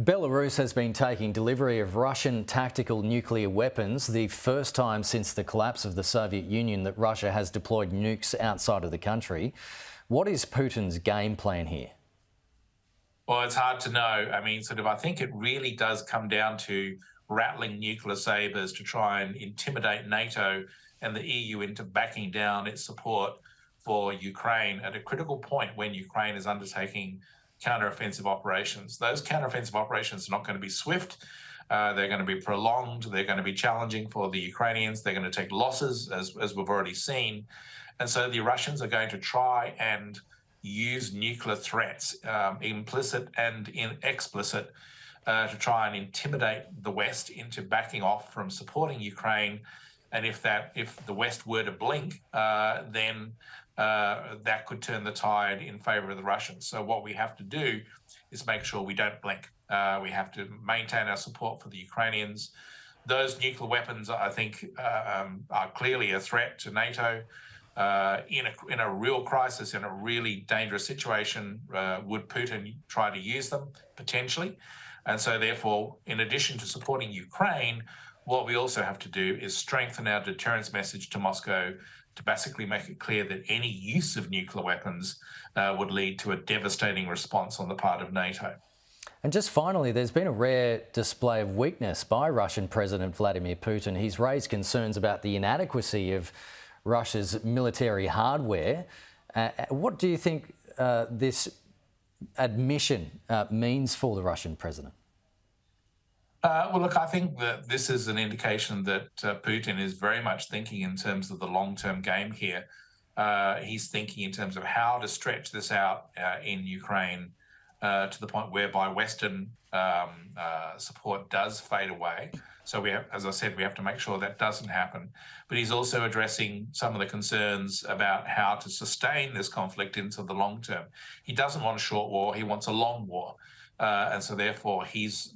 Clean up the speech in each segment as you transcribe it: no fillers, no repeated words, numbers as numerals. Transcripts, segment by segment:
Belarus has been taking delivery of Russian tactical nuclear weapons, the first time since the collapse of the Soviet Union that Russia has deployed nukes outside of the country. What is Putin's game plan here? Well, it's hard to know. I think it really does come down to rattling nuclear sabres to try and intimidate NATO and the EU into backing down its support for Ukraine at a critical point when Ukraine is undertaking counteroffensive operations. Those counteroffensive operations are not going to be swift. They're going to be prolonged. They're going to be challenging for the Ukrainians. They're going to take losses, as we've already seen. And so the Russians are going to try and use nuclear threats, implicit and explicit, to try and intimidate the West into backing off from supporting Ukraine. And if the West were to blink, then that could turn the tide in favor of the Russians. So what we have to do is make sure we don't blink. We have to maintain our support for the Ukrainians. Those nuclear weapons, I think, are clearly a threat to NATO. In a real crisis, in a really dangerous situation, would Putin try to use them? Potentially. And so therefore, in addition to supporting Ukraine, what we also have to do is strengthen our deterrence message to Moscow to basically make it clear that any use of nuclear weapons would lead to a devastating response on the part of NATO. And just finally, there's been a rare display of weakness by Russian President Vladimir Putin. He's raised concerns about the inadequacy of Russia's military hardware. What do you think this admission means for the Russian president? Well, look, I think that this is an indication that Putin is very much thinking in terms of the long-term game here. He's thinking in terms of how to stretch this out in Ukraine to the point whereby Western support does fade away. So we have, as I said, we have to make sure that doesn't happen. But he's also addressing some of the concerns about how to sustain this conflict into the long term. He doesn't want a short war, he wants a long war. And so therefore he's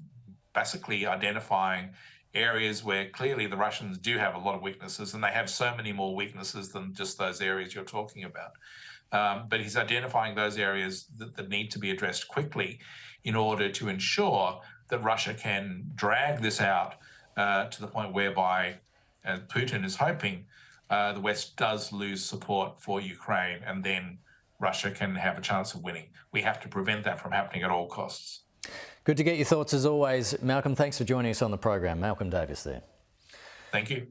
basically identifying areas where clearly the Russians do have a lot of weaknesses, and they have so many more weaknesses than just those areas you're talking about. But he's identifying those areas that need to be addressed quickly in order to ensure that Russia can drag this out to the point whereby, as Putin is hoping, the West does lose support for Ukraine, and then Russia can have a chance of winning. We have to prevent that from happening at all costs. Good to get your thoughts as always. Malcolm, thanks for joining us on the program. Malcolm Davis there. Thank you.